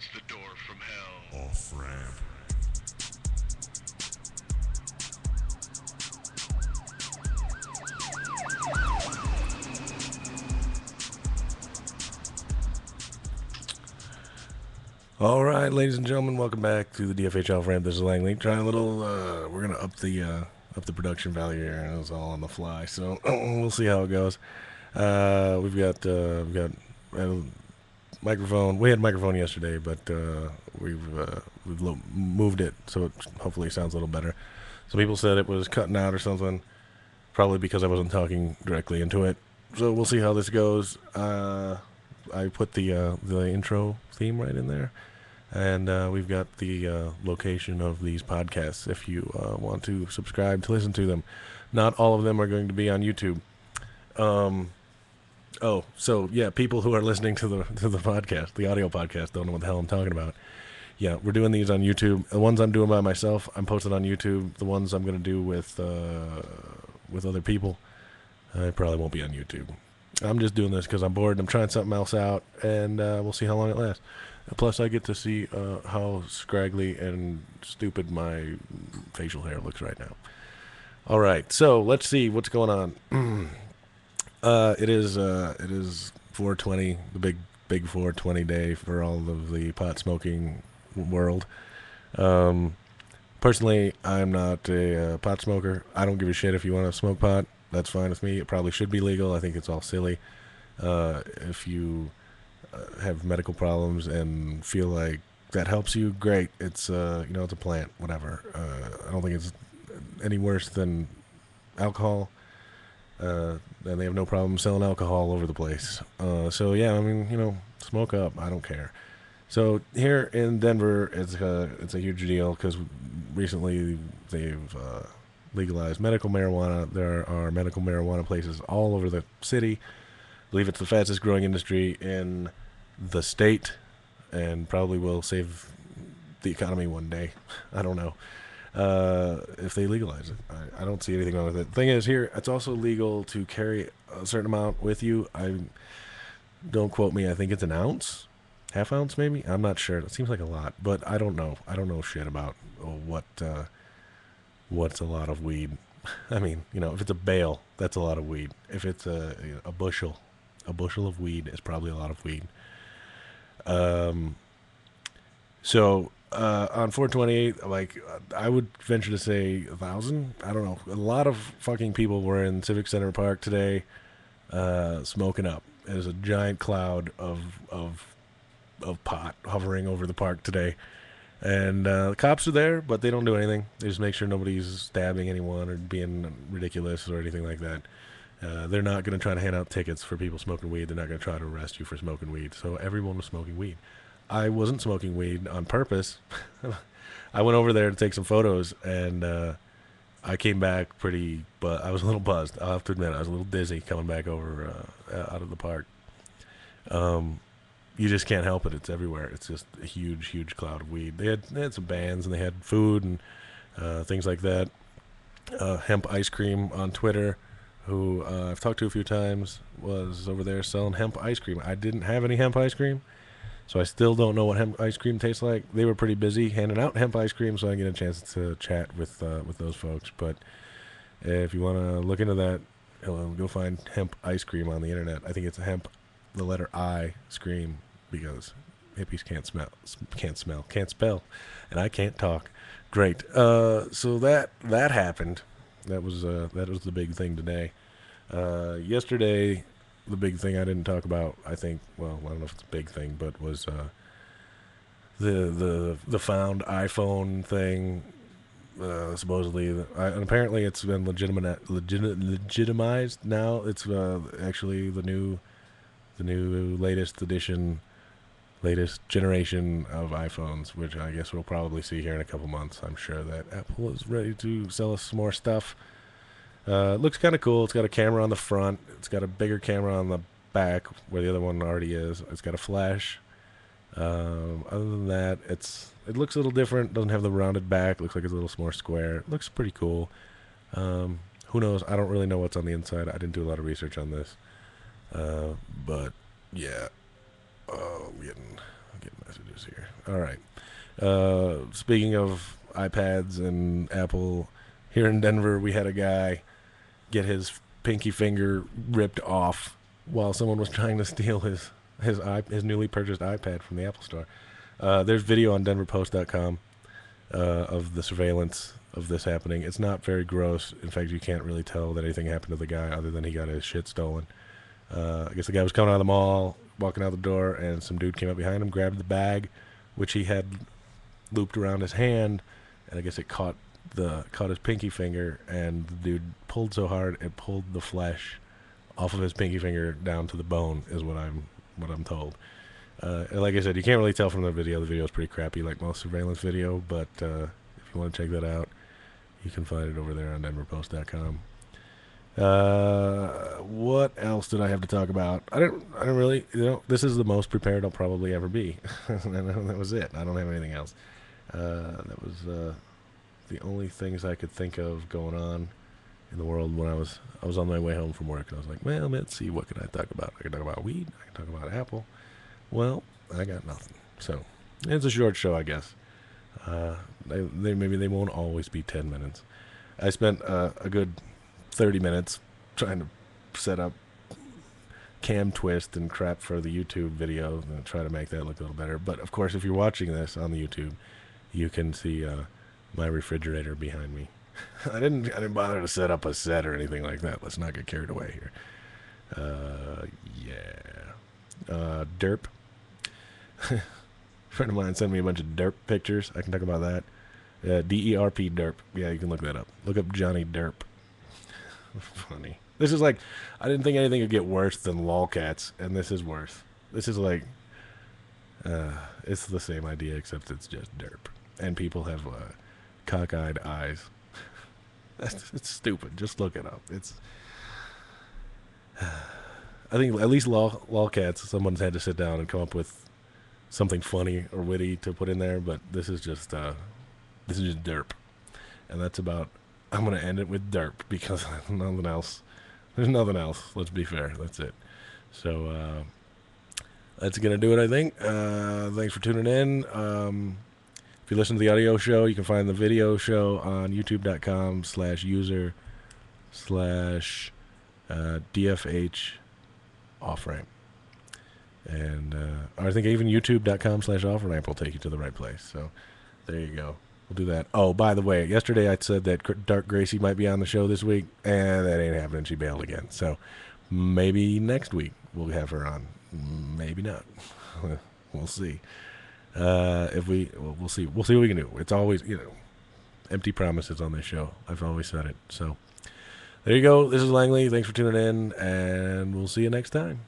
It's the door from hell. Off Ramp. All right, ladies and gentlemen, welcome back to the DFH Off Ramp. This is Langley. Trying a little. We're gonna up the production value here, and it's all on the fly. So we'll see how it goes. We've got a microphone. We had a microphone yesterday, but we've moved it so it hopefully sounds a little better. Some people said it was cutting out or something, probably because I wasn't talking directly into it. So we'll see how this goes. I put the intro theme right in there. And we've got the location of these podcasts if you want to subscribe to listen to them. Not all of them are going to be on YouTube. So yeah, people who are listening to the podcast, the audio podcast, don't know what the hell I'm talking about. Yeah, we're doing these on YouTube. The ones I'm doing by myself, I'm posting on YouTube. The ones I'm going to do with other people, I probably won't be on YouTube. I'm just doing this because I'm bored and I'm trying something else out, and we'll see how long it lasts. Plus, I get to see how scraggly and stupid my facial hair looks right now. All right, so let's see what's going on. It is 420, the big 420 day for all of the pot smoking world. Personally, I'm not a pot smoker. I don't give a shit if you want to smoke pot. That's fine with me. It probably should be legal. I think it's all silly. If you have medical problems and feel like that helps you, great. It's it's a plant, whatever. I don't think it's any worse than alcohol. And they have no problem selling alcohol all over the place. So yeah, I mean, smoke up. I don't care. So here in Denver, it's a huge deal because recently they've legalized medical marijuana. There are medical marijuana places all over the city. I believe it's the fastest growing industry in the state and probably will save the economy one day. I don't know if they legalize it. I don't see anything wrong with it. The thing is, here, it's also legal to carry a certain amount with you. Don't quote me. I think it's an ounce, half ounce maybe. I'm not sure. It seems like a lot, but I don't know. I don't know shit about what's a lot of weed. I mean, if it's a bale, that's a lot of weed. If it's a bushel of weed is probably a lot of weed. So on 428, like I would venture to say 1,000. I don't know. A lot of fucking people were in Civic Center Park today, smoking up. There's a giant cloud of pot hovering over the park today. And the cops are there, but they don't do anything. They just make sure nobody's stabbing anyone or being ridiculous or anything like that. They're not going to try to hand out tickets for people smoking weed. They're not going to try to arrest you for smoking weed. So everyone was smoking weed. I wasn't smoking weed on purpose. I went over there to take some photos, and I came back but I was a little buzzed. I'll have to admit, I was a little dizzy coming back over out of the park. You just can't help it. It's everywhere. It's just a huge, huge cloud of weed. They had some bands, and they had food and things like that. Hemp Ice Cream on Twitter, who I've talked to a few times, was over there selling hemp ice cream. I didn't have any hemp ice cream, so I still don't know what hemp ice cream tastes like. They were pretty busy handing out hemp ice cream, so I didn't get a chance to chat with those folks. But if you want to look into that, go find hemp ice cream on the internet. I think it's hemp, the letter I, scream, because hippies can't spell, and I can't talk. Great. So that happened. That was the big thing today. Yesterday, the big thing I didn't talk about, I think, well, I don't know if it's a big thing, but was the found iPhone thing. Supposedly, and apparently it's been legitimized now. It's actually the new latest generation of iPhones, which I guess we'll probably see here in a couple months. I'm sure that Apple is ready to sell us some more stuff. It looks kind of cool. It's got a camera on the front. It's got a bigger camera on the back where the other one already is. It's got a flash. Other than that, it looks a little different. Doesn't have the rounded back. Looks like it's a little more square. It looks pretty cool. Who knows? I don't really know what's on the inside. I didn't do a lot of research on this. But yeah. I'm getting messages here. All right. Speaking of iPads and Apple, here in Denver, we had a guy get his pinky finger ripped off while someone was trying to steal his newly purchased iPad from the Apple Store. There's video on DenverPost.com of the surveillance of this happening. It's not very gross. In fact, you can't really tell that anything happened to the guy other than he got his shit stolen. I guess the guy was coming out of the mall, walking out the door, and some dude came up behind him, grabbed the bag, which he had looped around his hand, and I guess it caught his pinky finger, and the dude pulled so hard it pulled the flesh off of his pinky finger down to the bone, is what I'm told. And like I said, you can't really tell from the video. The video is pretty crappy, like most surveillance video. But if you want to check that out, you can find it over there on DenverPost.com. What else did I have to talk about? I don't really. This is the most prepared I'll probably ever be. That was it. I don't have anything else. That was the only things I could think of going on in the world when I was on my way home from work. And I was like, well, let's see, what can I talk about? I can talk about weed. I can talk about Apple. Well, I got nothing. So it's a short show, I guess. Maybe they won't always be 10 minutes. I spent a good 30 minutes trying to set up cam twist and crap for the YouTube video and try to make that look a little better. But of course, if you're watching this on the YouTube, you can see my refrigerator behind me. I didn't bother to set up a set or anything like that. Let's not get carried away here. Derp. A friend of mine sent me a bunch of Derp pictures. I can talk about that. DERP Derp. Yeah, you can look that up. Look up Johnny Derp. Funny. This is like, I didn't think anything could get worse than lolcats, and this is worse. This is like, it's the same idea except it's just Derp, and people have cockeyed eyes. It's stupid. Just look it up. It's. I think at least lolcats, someone's had to sit down and come up with something funny or witty to put in there, but this is just Derp, and that's about. I'm gonna end it with Derp because nothing else. There's nothing else. Let's be fair. That's it. So that's gonna do it, I think. Thanks for tuning in. If you listen to the audio show, you can find the video show on youtube.com/user/DFH Off Ramp. And I think even youtube.com/Off Ramp will take you to the right place. So there you go. We'll do that. Oh, by the way, yesterday I said that Dark Gracie might be on the show this week, and that ain't happening. She bailed again. So maybe next week we'll have her on. Maybe not. We'll see. We'll see. We'll see what we can do. It's always, empty promises on this show. I've always said it. So there you go. This is Langley. Thanks for tuning in, and we'll see you next time.